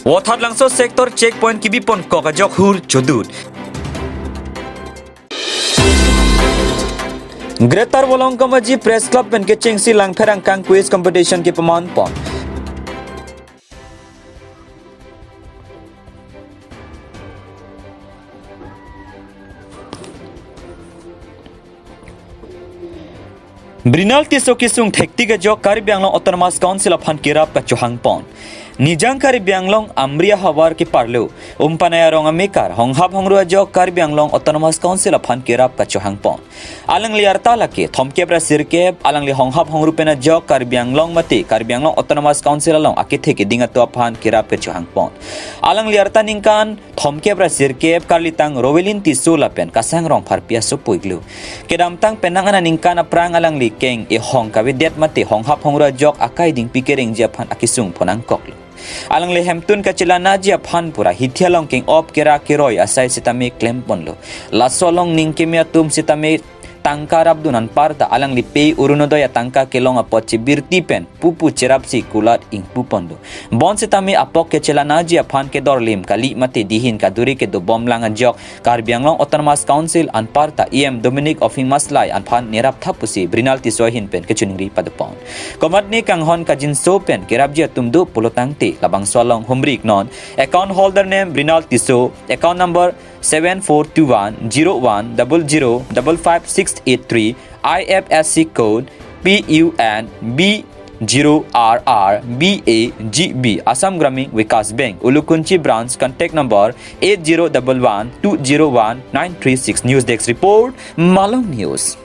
Wathar langso sektor checkpoint kibipon kokajok hur chodut. Gretar Malong Kamaji Press Club pen ke chengsi langferang kang quiz competition ke peman pon. Brinal tiso kisung thekti ke jok Karbi Anglong Autonomous Council of Han kirap ka chuhang pon. Nijang Karbi Anglong Amria Hawar ki parlo umpanaya rong amikar honghap hongrua jok Karbi Anglong Autonomous Council of Han kirap ka chuhang pon. Alang liarta laki thomke pra sirkep alang li honghap hongru pena jok Karbi Anglong mati Karbi Anglong Autonomous Council along akithe ke dinga to phan kirap ka chuhang pon. Alang liarta ningkan thomke pra sirkep karlitang Rowelin tiso lapen kasang rong pharpia so puiglu. Kedam tang penangana ningkan aprang alang li keng e hong kavidet mate honghap hongrua jok akai ding pikering japan akisung ponang koklu. Alang le hemtun kacila najia phan pura hithialong king op kera kiroi asai sitame claim ponlo lasolong ningkemia tum sitame tangka rabdunan parta alang li pei urunodoya tangka kelong apoche birti pen pupu cherapsi kulat ing pupondo bon sitame apok kacila najia phan ke dorlim kali mate dihin kaduri ke do bomlang jok Karbi Anglong Autonomous Council an parta em Dominic of Himaslai an phan nerap thapusi brinalti sohin pen kechuningri padapon komatni kanghon kajin so pen kerabjia tumdu polotangte labang solong humrik non account holder name brinalti so account number 74210100555683 IFSC code PUNB0RRBAGB Assam Gramin Vikas Bank Ulukunchi branch contact number 8011201936 News Desk report Malong News.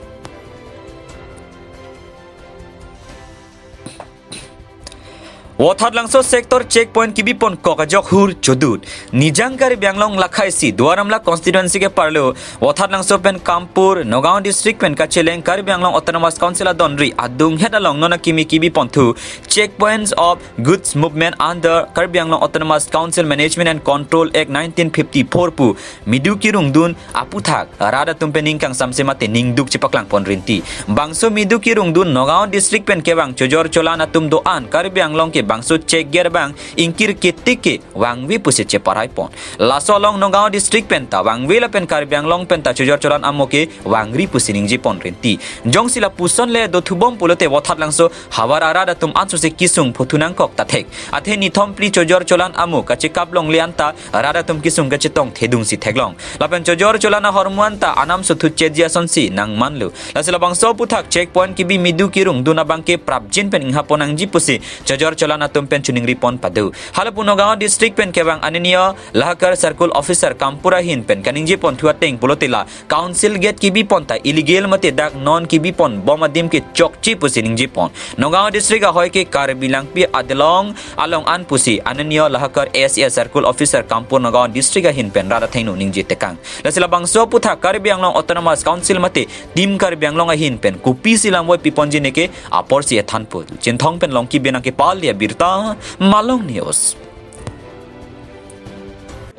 Wathar langso sektor checkpoint kibipon kokajok hur chodut nijang Karbi Anglong lakhaisi duaramla constituency ke parlo Wathar langso pen Kampur Nagaon district pen kacheleng Karbi Anglong Autonomous Council adonri adung hedalong nona kimi kibipon thu checkpoints of goods movement under Karbi Anglong Autonomous Council Management and Control Act 1954 pu miduk kirungdun aputhak rada tumpening kang samsemate ningduk chipaklang ponrinti bangso miduk kirungdun Nagaon district pen kebang chojor cholana tum doan Karbi Anglong ke bangso cek ger bang ingkir kitike wangwi pusit ceparai pon lasolong Nagaon district penta wangwi la pen Karbi Anglong penta chojor cholan amoke wangri pusining jipon renti jong sila puson le do thubom pulote Wathar langso hawar arada tum anso se kisung photunang kok tathek athe ni thompli chojor cholan amo kache kablong lianta arada tum kisung kache tong thedung si theglong lapen chojor cholana hormuanta anam su thuche jia sonsi nang manlu lasila bangso puthak checkpoint kibi midu kirung duna bangke prabjin pen ingha ponang jipusi chojor cholan atum pen chuning ripon padu halapu Nagaon district pen kebang anenia lahakar circle officer kampura hin pen kaningji pon thuateng polotela council gate kibi ponta illegal mate dak non kibi pon bomadim ke chokchi pusining jipon Nagaon district a hoike Karbi langpi adlong along an pusi anenia lahakar ASS circle officer kampur Nagaon district a hin pen rada thainu ningji tekang lasila bangso putha Karbi Anglong Autonomous Council mate tim Karbi Anglong a hin pen kupi silam woi piponji neke apor si thanpur chinthong pen longki bena ke pal Abirta Malong News.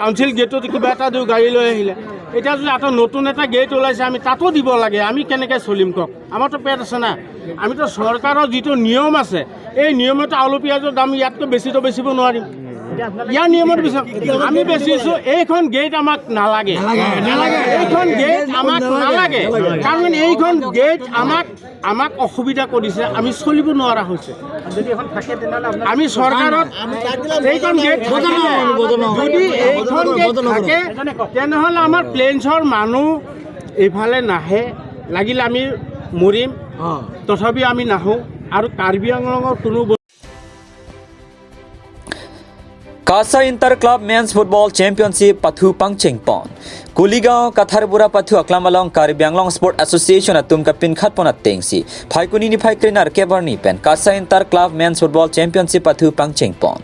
Council গেটত কিবা এটা দিও গাড়ী লৈ আহিলে এটা যদি এটা নতুন এটা গেট ওলাইছে আমি তাতো দিব লাগে আমি কেনেকৈ চলিম কওক আমাৰতো পেট আছে না আমিতো চৰকাৰৰ যিটো নিয়ম আছে এই নিয়মতে আলু পিঁয়াজৰ দাম ইয়াতকৈ বেছিতো বেচিব নোৱাৰিম ইয়াৰ নিয়মত আমি বেচিছোঁ এইখন গেট আমাক নালাগে এইখন গেট আমাক নালাগে কাৰণ এইখন গেট আমাক অসুবিধা কৰিছে আমি চলিব নোৱাৰা হৈছে আমি চৰকাৰত এইখন গেট যদি এইখন গেট থাকে তেনেহ'লে আমাৰ প্লেইনছৰ মানুহ এইফালে নাহে লাগিলে আমি মৰিম তথাপি আমি নাহোঁ আৰু কাৰ্বি আংলঙৰ কোনো Kasa Inter Club Men's Football Championship Pathu Pangcheng Pon Kuligao Katharpura Pathu Aklamalong Karbi Anglong Sport Association atum kapin khat ponat tengsi Phaikuni ni Phaikrenar Kebarni pen Kasa Inter Club Men's Football Championship Pathu Pangcheng Pon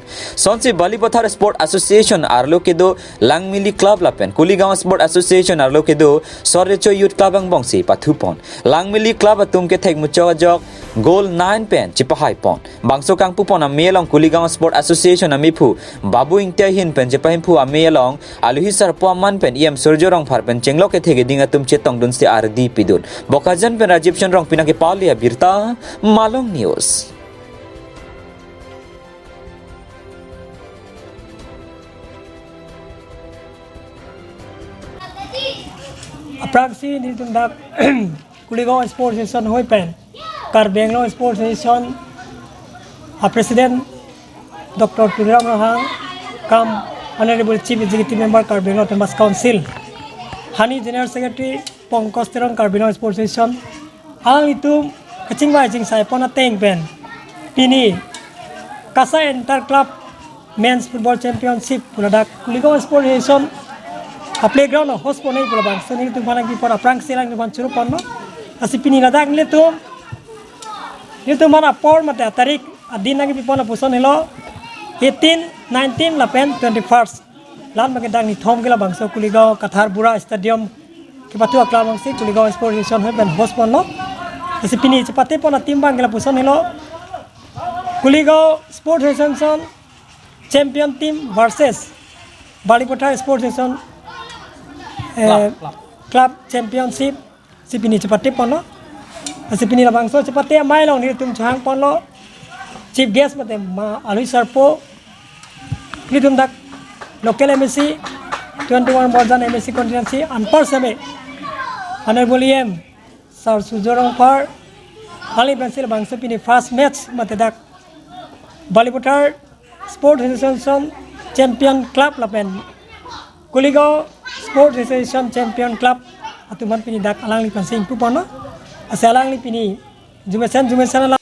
Sonsi Balibothar Sport Association Arlo kedo Langmili Club la pen Kuligao Sport Association Arlo kedo Sorrecho Youth Club ang bongsi Pathu Pon Langmili Club atum ke thek muchawa jok goal 9 pen chipahai pon bangso kang pupon amelong Kuligao Sport Association amipu babu ingtia hin pen chipahim pu amelong aluhi sarpoman pen em jorong phar pen chenglo ke thege dinga tum chetong dun se ardi pidun bokajan pen Rajiv Chandrong pinake pali Abirta Malong News apraksi ni tum dak Kuligaw Sports Association hoi pen kar Bangalore Sports Association President Dr. Tudiram Rahang kam Honorable Chief Executive Member kar Bangalore Members Council Hani General Secretary Pongkos Terong kar Bangalore Sports Association ang itum kaching ba jing sai pona teng pen Pini Kasa Inter Club Men's Football Championship puladak Kuligaw Sports Association playground host po na ipula bang so nito panag ipon aprang silang naman churu pon no asi pininadak nito mana por mate tarik adin nagi ipon na puson hilo 18 19 lapen 21st lan magandang ni thom gila bang so Kuligaw Kathar Bura Stadium kipatua club bang si Kuligaw Sports Association hoy ben host pon no asi pini chapate pon na tim bang gila puson hilo Kuligaw Sports Association champion team versus Balipota Sports Association club championship si pini cepati pono si pini labang so cepati Malong ni tum chang pono chief guest mate ma alui sarpo ni tum dak local MSc 21 Borjan MSc contingency anpar same honorable em sir sujorong par ali pencil bang so pini first match mate dak Ballypotar Sports Association champion club lapen Kuligaw Sports Association Champion Club atuman pini dak alang li pansing pu pono asalang li pini jumesan la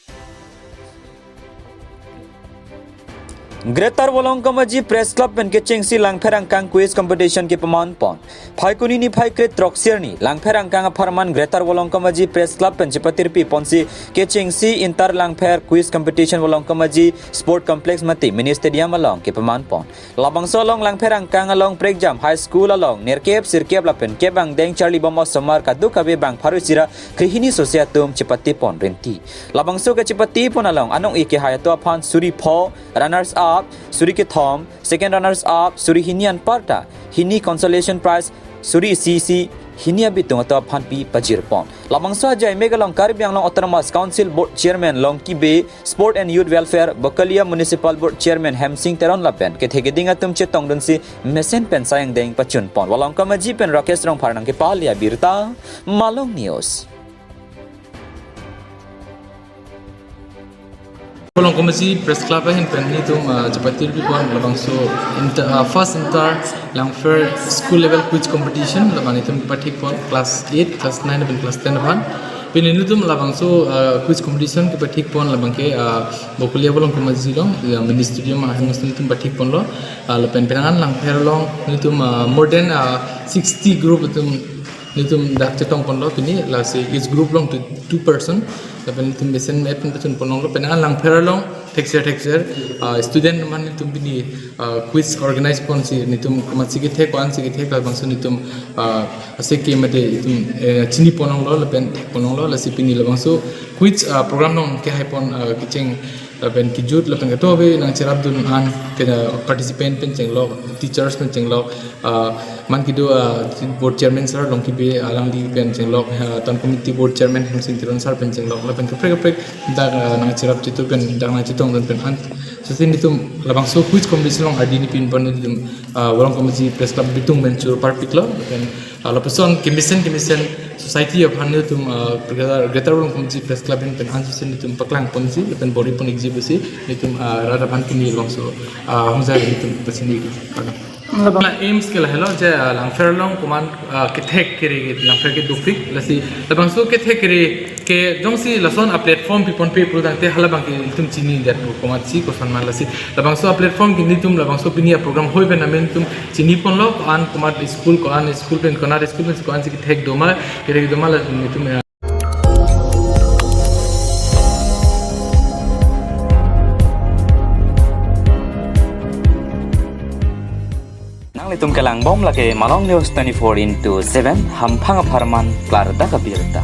Greater Malong Kamaji Press Club pen ke chengsi langferang kang quiz competition ke paman pon phaikuni ni phaikre troxier ni langferang kang farman Greater Malong Kamaji Press Club pen chipatir pi ponsi ke chengsi inter langfer quiz competition Malong Kamaji Sport Complex mati mini stadium along ke paman pon labangso along langferang kang along Pregjam High School along nerkep sirkep lapen ke bang deng Charlie Bomo Somar kadu kabe bang Farusira krihini sosiatum chipati pon renti labangso ke chipati pon along anong ike hayato aphan Suri Pho runners up Suri ke Thom, second runners up Suri Hinian Parta, Hini consolation prize Suri CC Hini abitung atau Phanpi Pajirpon. Lamangso ajai Megalong Karibiang Long Autonomous Council Board Chairman Long Kibe, Sport and Youth Welfare Bakalia Municipal Board Chairman Hemsing Teron Lapen, ke thegeding atum chetong dunsi mesen pen sayang deng pachun pon. Walong kamaji pen Rakesh Rong Parnang ke Pali Abirta, Malong News. Malong Kamaji Press Club hen pen ni tum japatir bi pon labangso first inter langfer school level quiz competition labani tum pathik pon class 8 class 9 dan class 10 ban pin ni tum labangso quiz competition ke pathik pon labangke bokulia Malong Kamaji long mini studio ma hang tum pathik pon lo lapen penangan langfer long ni tum more than 60 group tum ni tum dak chetong pon lo pini la se each group long to 2 person lapen tum besen map pen ponong lo penangan lang feralong texture student man tum bini quiz organize pon si ni tum kamat sigi the kwan sigi the ka bangso ni tum ase ke mate tum chini ponong lo lapen ponong lo la si pini lo bangso quiz program nong ke hai pon kicheng lapen kijut lapen ka to be nang cherap dun an ke participant pen cheng lo teachers pen cheng lo man kido board chairman sir long ki be alang di pen cheng lo tan committee board chairman Hemsing Tiron sir pen cheng lo lapen ka prek da nang cherap chitu pen da nang chitong dan pen an so sin ditum labang so quiz competition long adi ni pin pon ditum Malong Kamaji Press Club bitung men chur parpik lo lapen lapeson kimisen society of Hanu tum Greater Malong Kamaji Press Club pen an sin ditum paklang pon si pen body pon exhibition ditum rada ban puni long so hamza ditum pesini la aims ke la hello je langfer long command ke thek kere langfer ke dupik lasi labang so ke thek kere ke jongsi lason a platform pi pon pe product te hala bang ke tum chini that command si ko sanman lasi labang so a platform ke ni tum labang so pinia program hoi ben amen tum chini pon lo an command school ko an school pen konar school pen ko an si ke thek doma kere doma la ni tum Itum kelang bom lagi Malong News 24/7 hampang aparman Abirta.